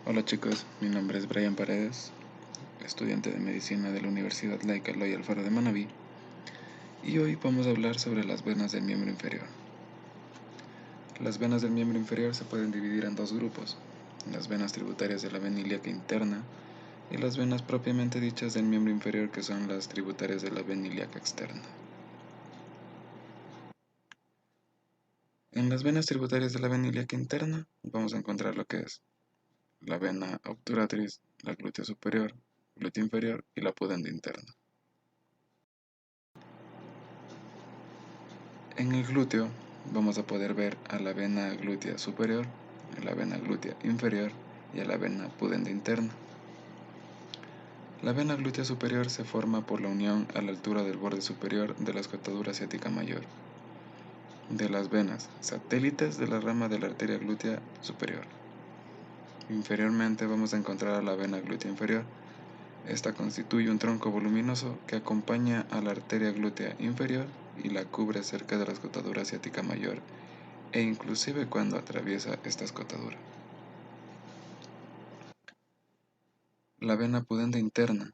Hola chicos, mi nombre es Brian Paredes, estudiante de medicina de la Universidad Laica Eloy Alfaro de Manabí, y hoy vamos a hablar sobre las venas del miembro inferior. Las venas del miembro inferior se pueden dividir en dos grupos, las venas tributarias de la vena ilíaca interna y las venas propiamente dichas del miembro inferior, que son las tributarias de la vena ilíaca externa. En las venas tributarias de la vena ilíaca interna vamos a encontrar lo que es la vena obturatriz, la glútea superior, glútea inferior y la pudenda interna. En el glúteo vamos a poder ver a la vena glútea superior, a la vena glútea inferior y a la vena pudenda interna. La vena glútea superior se forma por la unión a la altura del borde superior de la escotadura ciática mayor de las venas satélites de la rama de la arteria glútea superior. Inferiormente vamos a encontrar a la vena glútea inferior. Esta constituye un tronco voluminoso que acompaña a la arteria glútea inferior y la cubre cerca de la escotadura ciática mayor e inclusive cuando atraviesa esta escotadura. La vena pudenda interna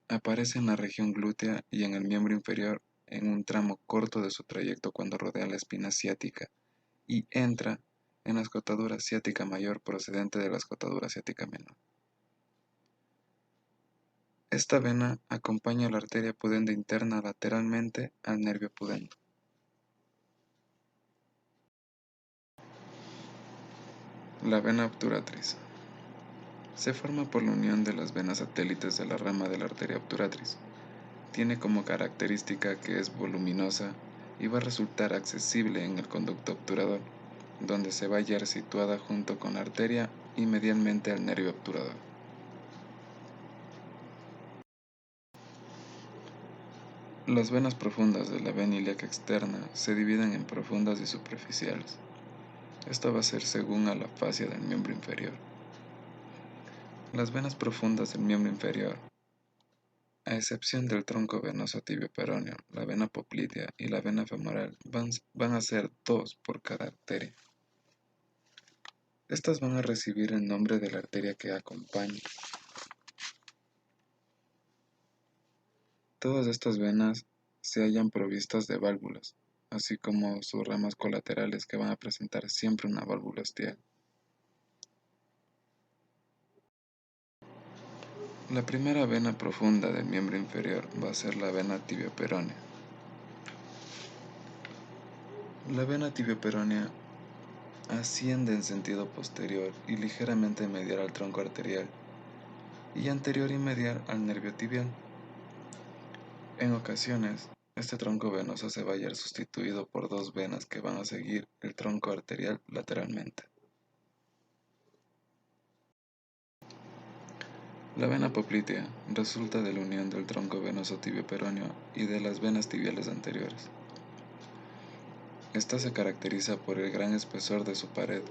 aparece en la región glútea y en el miembro inferior en un tramo corto de su trayecto cuando rodea la espina ciática y entra en la escotadura ciática mayor procedente de la escotadura ciática menor. Esta vena acompaña a la arteria pudenda interna lateralmente al nervio pudendo. La vena obturatriz se forma por la unión de las venas satélites de la rama de la arteria obturatriz. Tiene como característica que es voluminosa y va a resultar accesible en el conducto obturador, donde se va a hallar situada junto con la arteria y medialmente al nervio obturador. Las venas profundas de la vena ilíaca externa se dividen en profundas y superficiales. Esto va a ser según a la fascia del miembro inferior. Las venas profundas del miembro inferior, a excepción del tronco venoso tibio-peroneo, la vena poplitea y la vena femoral, van a ser dos por cada arteria. Estas van a recibir el nombre de la arteria que acompaña. Todas estas venas se hallan provistas de válvulas, así como sus ramas colaterales que van a presentar siempre una válvula ostial. La primera vena profunda del miembro inferior va a ser la vena tibio-peronea. La vena tibio-peronea asciende en sentido posterior y ligeramente medial al tronco arterial y anterior y medial al nervio tibial. En ocasiones, este tronco venoso se va a hallar sustituido por dos venas que van a seguir el tronco arterial lateralmente. La vena poplitea resulta de la unión del tronco venoso tibio-peroneo y de las venas tibiales anteriores. Esta se caracteriza por el gran espesor de su pared.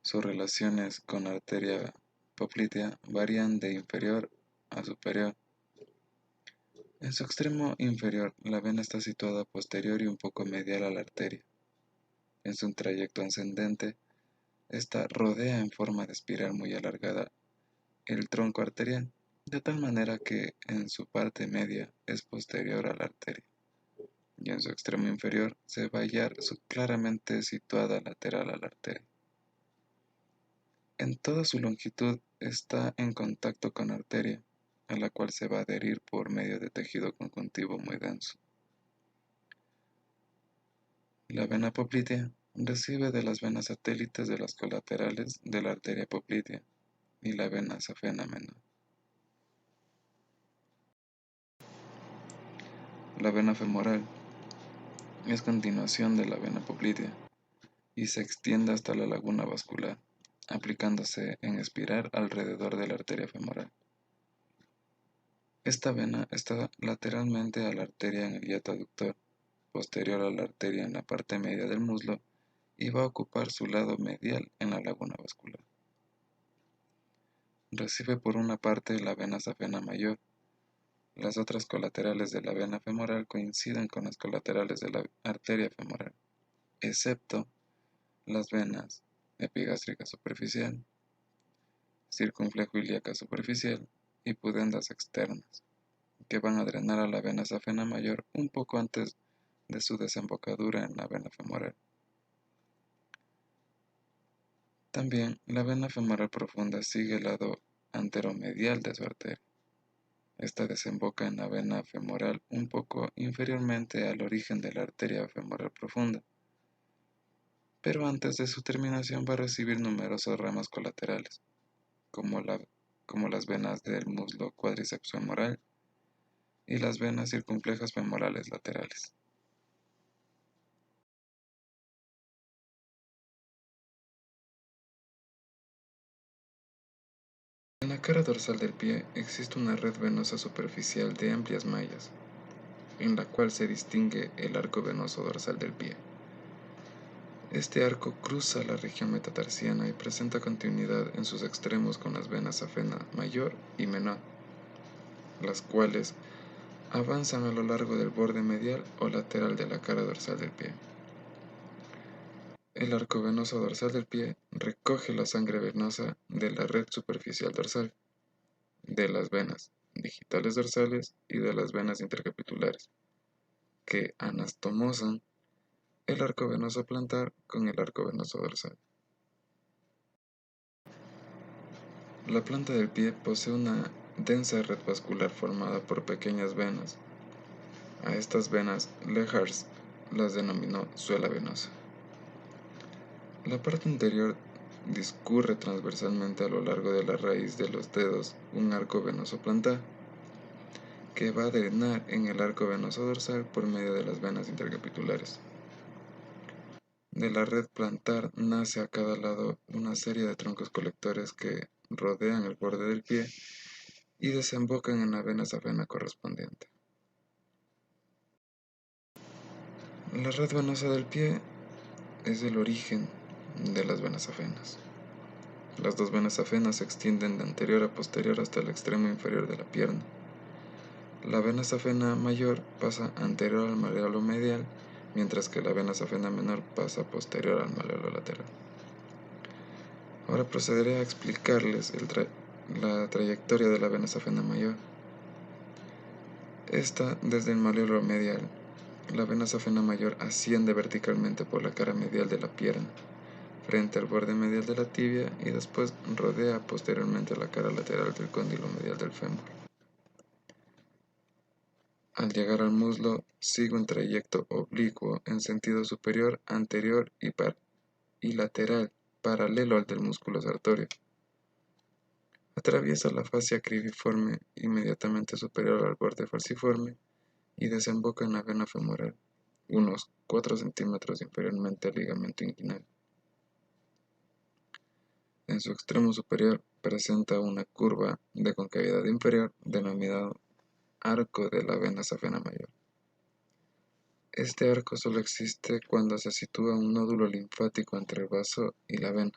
Sus relaciones con la arteria poplitea varían de inferior a superior. En su extremo inferior, la vena está situada posterior y un poco medial a la arteria. En su trayecto ascendente, esta rodea en forma de espiral muy alargada el tronco arterial, de tal manera que en su parte media es posterior a la arteria, y en su extremo inferior se va a hallar claramente situada lateral a la arteria. En toda su longitud está en contacto con la arteria, a la cual se va a adherir por medio de tejido conjuntivo muy denso. La vena poplitea recibe de las venas satélites de las colaterales de la arteria poplitea y la vena safena menor. La vena femoral es continuación de la vena poplitea y se extiende hasta la laguna vascular, aplicándose en espiral alrededor de la arteria femoral. Esta vena está lateralmente a la arteria en el hiato aductor, posterior a la arteria en la parte media del muslo y va a ocupar su lado medial en la laguna vascular. Recibe por una parte la vena safena mayor. Las otras colaterales de la vena femoral coinciden con las colaterales de la arteria femoral, excepto las venas epigástrica superficial, circunflejo ilíaca superficial y pudendas externas, que van a drenar a la vena safena mayor un poco antes de su desembocadura en la vena femoral. También la vena femoral profunda sigue el lado anteromedial de su arteria. Esta desemboca en la vena femoral un poco inferiormente al origen de la arteria femoral profunda, pero antes de su terminación va a recibir numerosas ramas colaterales, como, como las venas del muslo cuádriceps femoral y las venas circunflejas femorales laterales. En la cara dorsal del pie existe una red venosa superficial de amplias mallas, en la cual se distingue el arco venoso dorsal del pie. Este arco cruza la región metatarsiana y presenta continuidad en sus extremos con las venas safena mayor y menor, las cuales avanzan a lo largo del borde medial o lateral de la cara dorsal del pie. El arco venoso dorsal del pie recoge la sangre venosa de la red superficial dorsal, de las venas digitales dorsales y de las venas intercapitulares, que anastomosan el arco venoso plantar con el arco venoso dorsal. La planta del pie posee una densa red vascular formada por pequeñas venas. A estas venas Lehars las denominó suela venosa. La parte interior discurre transversalmente a lo largo de la raíz de los dedos un arco venoso plantar, que va a drenar en el arco venoso dorsal por medio de las venas intercapitulares. De la red plantar nace a cada lado una serie de troncos colectores que rodean el borde del pie y desembocan en la vena safena correspondiente. La red venosa del pie es el origen de las venas safenas. Las dos venas safenas se extienden de anterior a posterior hasta el extremo inferior de la pierna. La vena safena mayor pasa anterior al maléolo medial, mientras que la vena safena menor pasa posterior al maléolo lateral. Ahora procederé a explicarles la trayectoria de la vena safena mayor. Esta, desde el maléolo medial, la vena safena mayor asciende verticalmente por la cara medial de la pierna, frente al borde medial de la tibia y después rodea posteriormente la cara lateral del cóndilo medial del fémur. Al llegar al muslo, sigue un trayecto oblicuo en sentido superior, anterior y lateral, paralelo al del músculo sartorio. Atraviesa la fascia cribiforme inmediatamente superior al borde falciforme y desemboca en la vena femoral, unos 4 centímetros inferiormente al ligamento inguinal. En su extremo superior presenta una curva de concavidad inferior denominado arco de la vena safena mayor. Este arco solo existe cuando se sitúa un nódulo linfático entre el vaso y la vena.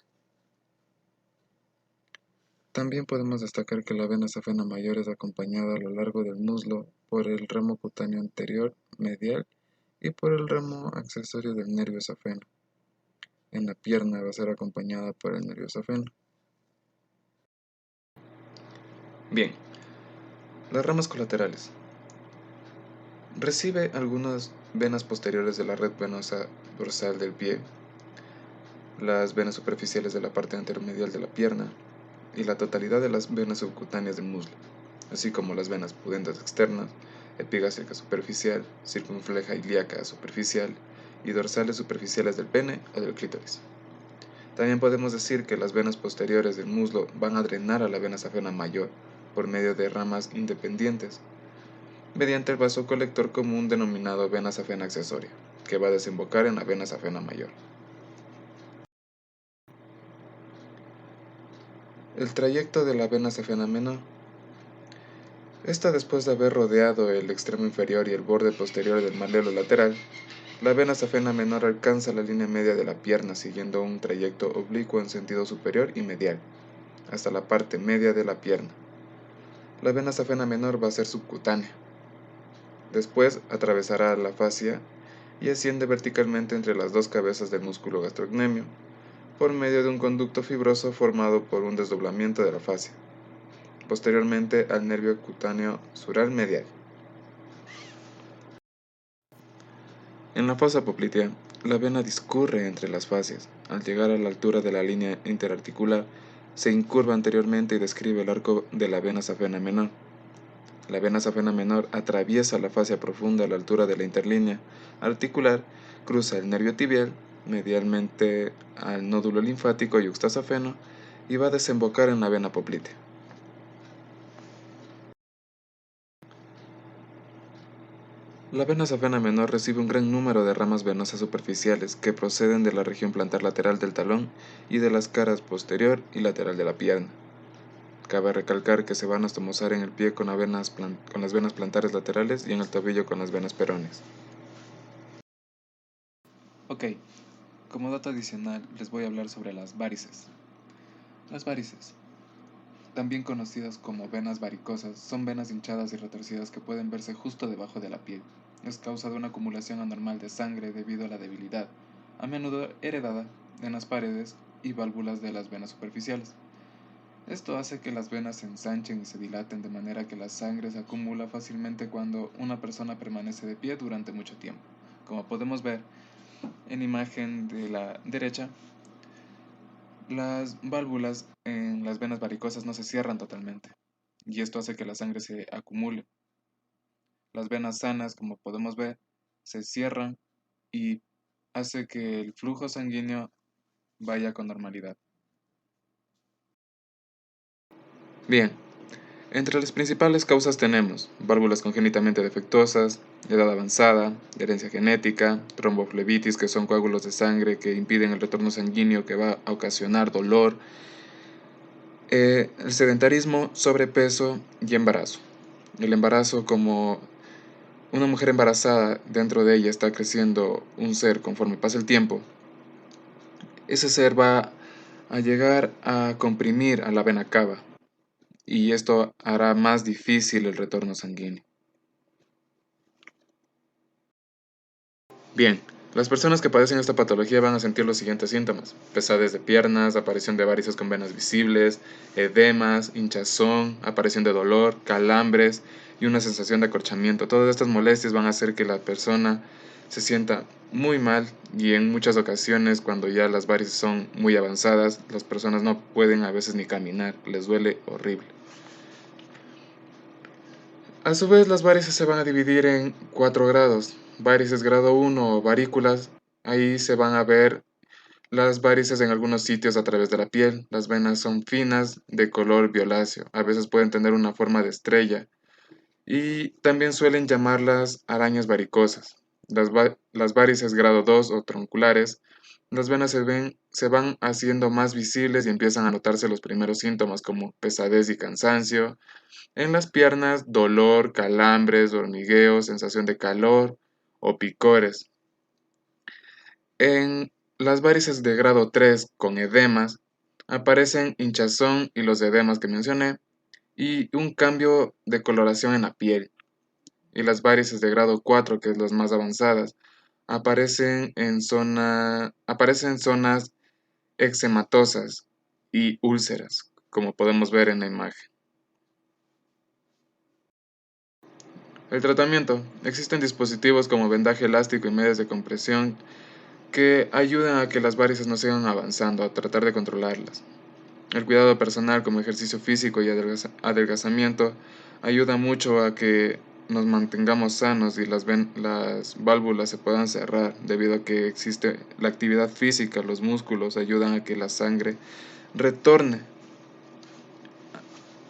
También podemos destacar que la vena safena mayor es acompañada a lo largo del muslo por el ramo cutáneo anterior medial y por el ramo accesorio del nervio safeno. En la pierna va a ser acompañada por el nervio safeno. Bien, las ramas colaterales. Recibe algunas venas posteriores de la red venosa dorsal del pie, las venas superficiales de la parte anteromedial de la pierna y la totalidad de las venas subcutáneas del muslo, así como las venas pudendas externas, epigástrica superficial, circunfleja ilíaca superficial y dorsales superficiales del pene o del clítoris. También podemos decir que las venas posteriores del muslo van a drenar a la vena safena mayor por medio de ramas independientes, mediante el vaso colector común denominado vena safena accesoria, que va a desembocar en la vena safena mayor. El trayecto de la vena safena menor. Esta, después de haber rodeado el extremo inferior y el borde posterior del maléolo lateral, la vena safena menor alcanza la línea media de la pierna siguiendo un trayecto oblicuo en sentido superior y medial, hasta la parte media de la pierna. La vena safena menor va a ser subcutánea. Después atravesará la fascia y asciende verticalmente entre las dos cabezas del músculo gastrocnemio, por medio de un conducto fibroso formado por un desdoblamiento de la fascia, posteriormente al nervio cutáneo sural medial. En la fosa poplitea, la vena discurre entre las fascias. Al llegar a la altura de la línea interarticular, se incurva anteriormente y describe el arco de la vena safena menor. La vena safena menor atraviesa la fascia profunda a la altura de la interlínea articular, cruza el nervio tibial, medialmente al nódulo linfático yuxtasafeno y va a desembocar en la vena poplitea. La vena safena menor recibe un gran número de ramas venosas superficiales que proceden de la región plantar lateral del talón y de las caras posterior y lateral de la pierna. Cabe recalcar que se van a estomosar en el pie con las venas plantares laterales y en el tobillo con las venas peroneas. Ok, como dato adicional les voy a hablar sobre las varices. Las varices, también conocidas como venas varicosas, son venas hinchadas y retorcidas que pueden verse justo debajo de la piel. Es causa de una acumulación anormal de sangre debido a la debilidad, a menudo heredada, en las paredes y válvulas de las venas superficiales. Esto hace que las venas se ensanchen y se dilaten de manera que la sangre se acumula fácilmente cuando una persona permanece de pie durante mucho tiempo. Como podemos ver en la imagen de la derecha, las válvulas en las venas varicosas no se cierran totalmente, y esto hace que la sangre se acumule. Las venas sanas, como podemos ver, se cierran y hace que el flujo sanguíneo vaya con normalidad. Bien, entre las principales causas tenemos válvulas congénitamente defectuosas, edad avanzada, herencia genética, tromboflebitis, que son coágulos de sangre que impiden el retorno sanguíneo que va a ocasionar dolor, el sedentarismo, sobrepeso y embarazo. El embarazo, como una mujer embarazada, dentro de ella está creciendo un ser conforme pasa el tiempo, ese ser va a llegar a comprimir a la vena cava y esto hará más difícil el retorno sanguíneo. Bien, las personas que padecen esta patología van a sentir los siguientes síntomas: pesadez de piernas, aparición de varices con venas visibles, edemas, hinchazón, aparición de dolor, calambres y una sensación de acorchamiento. Todas estas molestias van a hacer que la persona se sienta muy mal y en muchas ocasiones, cuando ya las varices son muy avanzadas, las personas no pueden a veces ni caminar, les duele horrible. A su vez, las varices se van a dividir en 4 grados. Varices grado 1 o varículas, ahí se van a ver las varices en algunos sitios a través de la piel. Las venas son finas, de color violáceo, a veces pueden tener una forma de estrella y también suelen llamarlas arañas varicosas. Las varices grado 2 o tronculares, las venas se van haciendo más visibles y empiezan a notarse los primeros síntomas como pesadez y cansancio. En las piernas, dolor, calambres, hormigueo, sensación de calor o picores. En las varices de grado 3 con edemas aparecen hinchazón y los edemas que mencioné y un cambio de coloración en la piel. Y las varices de grado 4, que es las más avanzadas, aparecen en zonas eczematosas y úlceras, como podemos ver en la imagen. El tratamiento. Existen dispositivos como vendaje elástico y medias de compresión que ayudan a que las varices no sigan avanzando, a tratar de controlarlas. El cuidado personal como ejercicio físico y adelgazamiento ayuda mucho a que nos mantengamos sanos y las válvulas se puedan cerrar, debido a que existe la actividad física. Los músculos ayudan a que la sangre retorne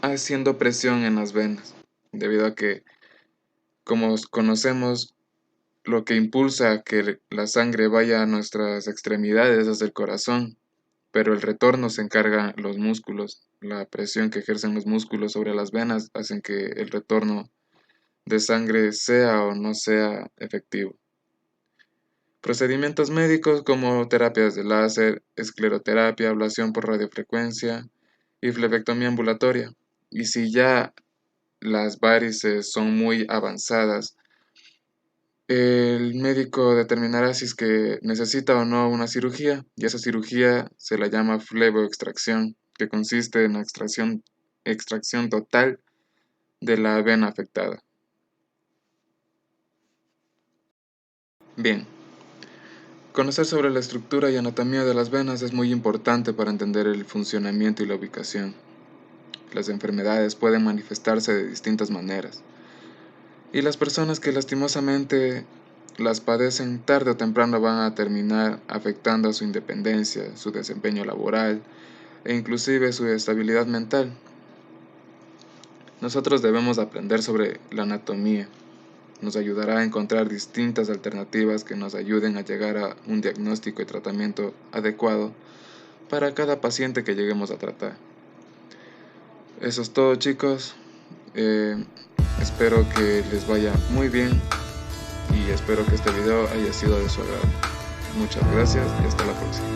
haciendo presión en las venas, debido a que, como conocemos, lo que impulsa a que la sangre vaya a nuestras extremidades es el corazón, pero el retorno se encarga los músculos. La presión que ejercen los músculos sobre las venas hacen que el retorno de sangre sea o no sea efectivo. Procedimientos médicos como terapias de láser, escleroterapia, ablación por radiofrecuencia y flebectomía ambulatoria. Y si ya las varices son muy avanzadas, El médico determinará si es que necesita o no una cirugía, y esa cirugía se la llama fleboextracción, que consiste en la extracción total de la vena afectada. Bien, conocer sobre la estructura y anatomía de las venas es muy importante para entender el funcionamiento y la ubicación. Las enfermedades pueden manifestarse de distintas maneras, y las personas que lastimosamente las padecen tarde o temprano van a terminar afectando a su independencia, su desempeño laboral e inclusive su estabilidad mental. Nosotros debemos aprender sobre la anatomía. Nos ayudará a encontrar distintas alternativas que nos ayuden a llegar a un diagnóstico y tratamiento adecuado para cada paciente que lleguemos a tratar. Eso es todo, chicos. Espero que les vaya muy bien y espero que este video haya sido de su agrado. Muchas gracias y hasta la próxima.